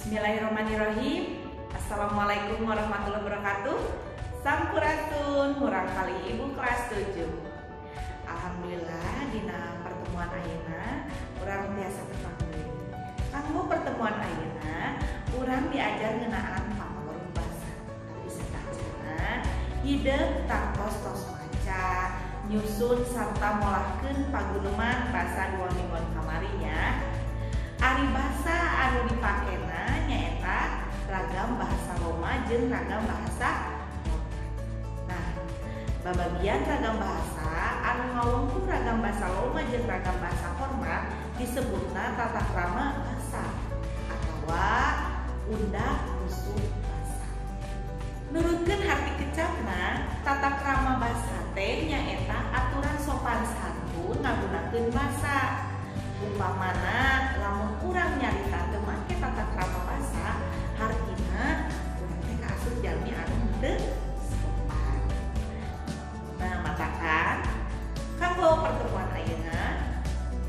Bismillahirrahmanirrahim. Assalamualaikum warahmatullahi wabarakatuh. Sampurasun, murang kali ibu kelas 7. Alhamdulillah dina pertemuan ayeuna urang biasa terpanggil. Kanggo pertemuan ayeuna urang diajar ngeunaan pamaweruh basa. Tapi satacana hideung tangtos tos maca, nyusun sarta molahkeun paguneman basa 2 mingguan kamarinya. Ari basa anu dipakena nyaeta ragam bahasa Roma jeung ragam bahasa Hormat. Nah, babagian ragam bahasa anu ngawungkul ragam bahasa Roma jeung ragam bahasa Hormat disebutna tata krama basa atawa undak usuk basa. Nurutkeun harti kecapna, tata krama basa teh nyaeta aturan sopan santun ngagunakeun basa. Umpamana lamun urang nyarita teu make tata krama basa, hartina urang teh kaasup jalmi anu teu sopan. Nah, matakan kanggo pertemuan ayeuna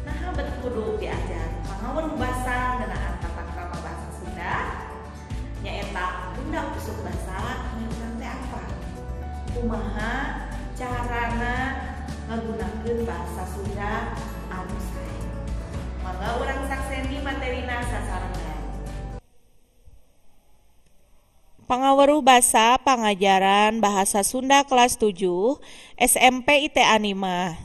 naha bet kudu diajar pangaweruh basa ngeunaan tata krama basa Sunda nyaeta undak usuk basa nya urang teh apa? Kumaha carana ngagunakeun basa Sunda anu sae. Mangga urang sakseni materina sasarengan. Pangaweruh Basa Pangajaran Bahasa Sunda kelas 7 SMP IT Anima.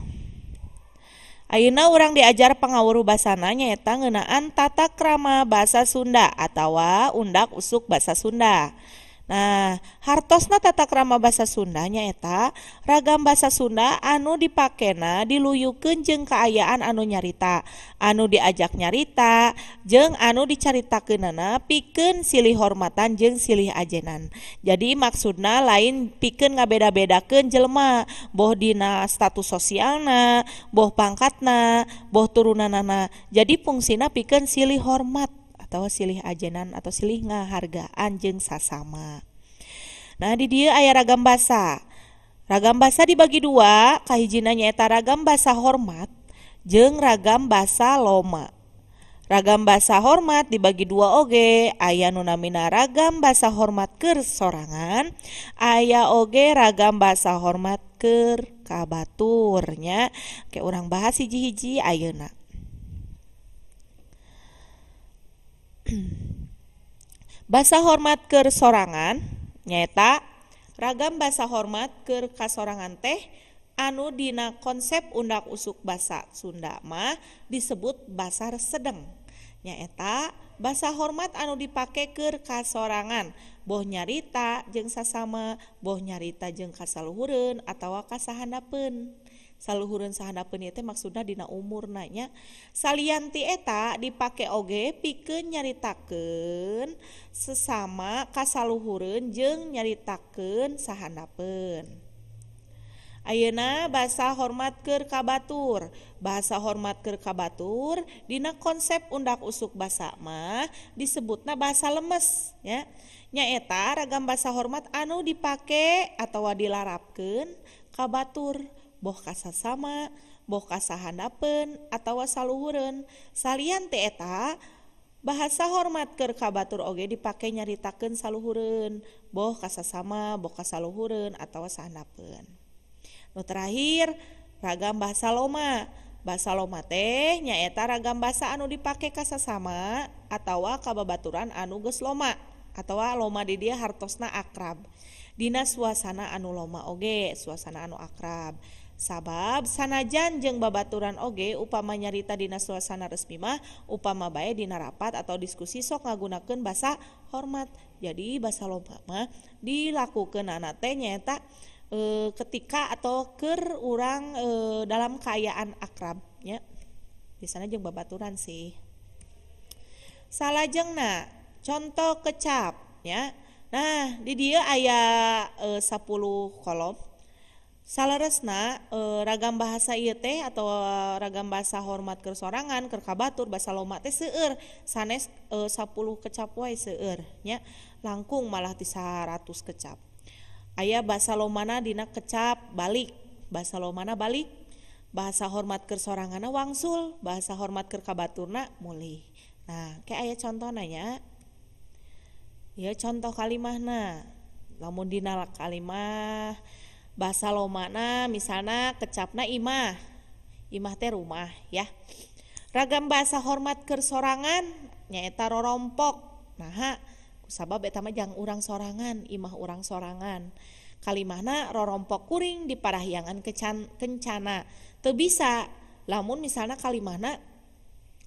Ayeuna urang diajar pangaweruh basana nyaeta ngeunaan tata krama basa Sunda atawa undak usuk basa Sunda. Nah, hartosna tata krama basa Sunda nyaeta ragam basa Sunda anu dipakena diluyukeun jeung kaayaan anu nyarita, anu diajak nyarita, jeung anu dicaritakeunana pikeun silih hormatan jeung silih ajenan. Jadi maksudna lain pikeun ngabeda-bedakeun jelema, boh dina status sosialna, boh pangkatna, boh turunanana. Jadi fungsina pikeun silih hormat atau silih ajenan atau silih ngahargaan jeung sasama. Nah, di dieu aya ragam basa. Ragam basa dibagi dua, kahijina nyaeta ragam basa hormat jeung ragam basa loma. Ragam basa hormat dibagi dua oge, aya nu namina ragam basa hormat keur sorangan, aya oge ragam basa hormat keur kabatur nya. Ke urang bahas hiji-hiji ayeuna. Basa hormat keur sorangan nyaeta ragam basa hormat keur kasorangan teh anu dina konsep undak usuk basa Sunda mah disebut basa sedeng. Nyaeta basa hormat anu dipake keur kasorangan, boh nyarita jeung sasama, boh nyarita jeung kasaluhureun atawa kasahandapeun. Saluhureun sahandapeun ieu teh maksudna dina umurna nya. Salianti eta dipake oge pikeun nyaritakeun sesama kasaluhureun jeung nyaritakeun sahandapeun. Ayeuna basa hormat keur kabatur. Basa hormat keur kabatur dina konsep undak usuk basa mah disebutna basa lemes ya. Nyaeta ragam basa hormat anu dipake atawa dilarapkeun kabatur, boh kasasama, boh kasahandapeun atawa saluhureun. Salian teh eta bahasa hormat keur kabatur oge dipake nyaritakeun saluhureun, boh kasasama, boh kasaluhureun atawa sahandapeun. Nu terakhir ragam bahasa loma. Bahasa loma teh nyaeta ragam bahasa anu dipake kasasama atawa kababaturan anu geus loma atawa loma di dieu hartosna akrab. Dina suasana anu loma oge, suasana anu akrab. Sabab sanajan jeung babaturan oge upama nyarita dina suasana resmi mah upama bae dina rapat atau diskusi sok ngagunakeun basa hormat. Jadi basa loma mah dilakukeunana teh nyaeta ketika atau keur urang dalam keayaan akrab nya. Biasana jeung babaturan sih. Salajengna contoh kecap nya. Nah, di dieu aya 10 kolom. Salaresna ragam bahasa ieu teh atau ragam bahasa hormat keur sorangan, keur kabatur, basa loma teh seueur sanes 10 kecap wae seueur nya. Langkung malah ti 100 kecap. Aya basa lomana dina kecap balik, basa lomana balik, bahasa hormat keur soranganna wangsul, bahasa hormat keur kabaturna mulih. Nah, kayak aya contohna nya. Ya contoh kalimahna. Lamun dina kalimah basa lomana misalna kecapna imah. Imah teh rumah ya. Ragam basa hormat keur sorangan nyaeta rorompok. Nah, kusabab eta mah jang urang sorangan, imah urang sorangan. Kalimahna rorompok kuring diparahyangan kencana. Teu bisa lamun misalna kalimahna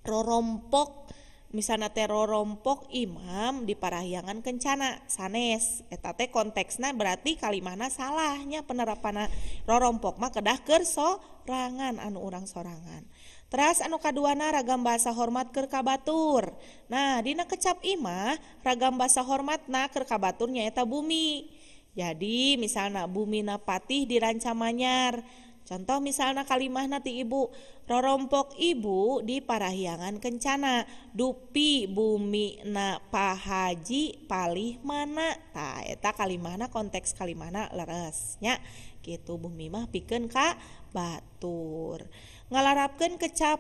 rorompok, misalna teh rorompok imam diparahyangan kencana sanes, eta teh konteksna berarti kalimahna salahnya penerapanna. Rorompok mah kedah keur sorangan anu urang sorangan. Teras anu kaduana ragam basa hormat keur kabatur. Nah, dina kecap imah ragam basa hormatna keur kabatur nyaeta bumi. Jadi misalna bumina patih dirancam anyar. Contoh misalna kalimahna ti ibu, rorompok ibu diparahyangan kencana, dupi bumi na pahaji palih mana. Tah eta kalimahna konteks kalimahna leres nya. Gitu bumi mah pikeun ka batur. Ngalarapkeun kecap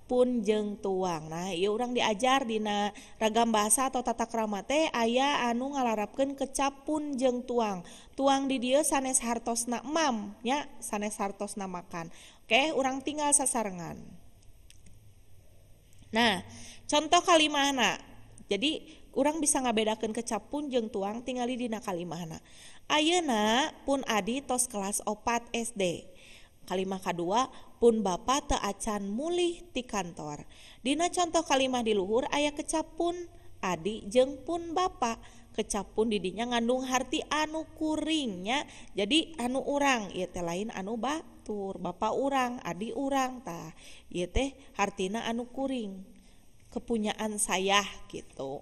pun jeung tuang. Nah, ieu urang diajar dina ragam bahasa atau tata krama teh aya anu ngalarapkeun kecap pun jeung tuang. Tuang di dieu sanes hartosna mam nya, sanes hartosna makan. Oke, urang tinggal sasarengan. Nah, contoh kalimahna. Jadi urang bisa ngabedakeun kecap pun jeung tuang tingali dina kalimahna. Ayeuna pun adi tos kelas 4 SD. Kalimah kadua pun bapa teu acan mulih ti kantor. Dina contoh kalimah di luhur aya kecap pun adi jeung pun bapa. Kecap pun di dinya ngandung harti anu kuringnya. Jadi anu urang ieu teh lain anu batur. Bapa urang, adi urang tah. Ieu teh hartina anu kuring. Kepunyaan saya gitu.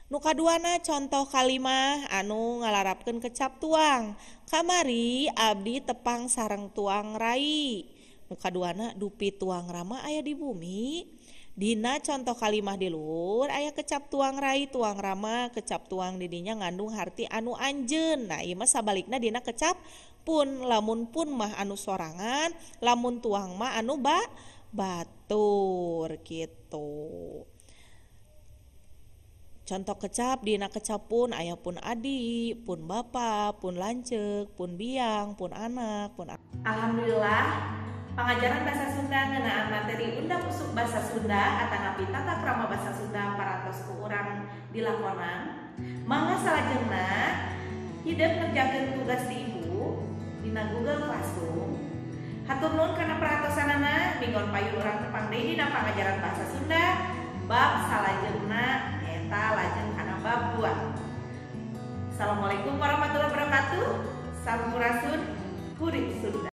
Nu kaduana contoh kalimah anu ngalarapkeun kecap tuang. Kamari abdi tepang sareng tuang rai. Nu kaduana dupi tuang rama aya di bumi. Dina contoh kalimah di luhur aya kecap tuang rai, tuang rama, kecap tuang di dinya ngandung harti anu anjeun. Nah, ieu mah sabalikna dina kecap pun. Lamun pun mah anu sorangan, lamun tuang mah anu batur gitu. Contoh kecap dina kecap pun aya pun adi, pun bapa, pun lanceuk, pun biang, pun anak, pun Alhamdulillah, pengajaran bahasa Sunda ngeunaan materi Undang Usuk Basa Sunda atanapi tata krama basa Sunda parantos ku urang dilakonan. Mangga salajengna hideuk ngerjakeun tugas ti ibu dina Google Classroom. Hatur nuhun kana perhatosanana, minggon payu urang tepang deui dina pengajaran bahasa Sunda bab salajengna eta lajeng kana bab 2. Assalamualaikum warahmatullahi wabarakatuh. Sampurasun kuring Sunda.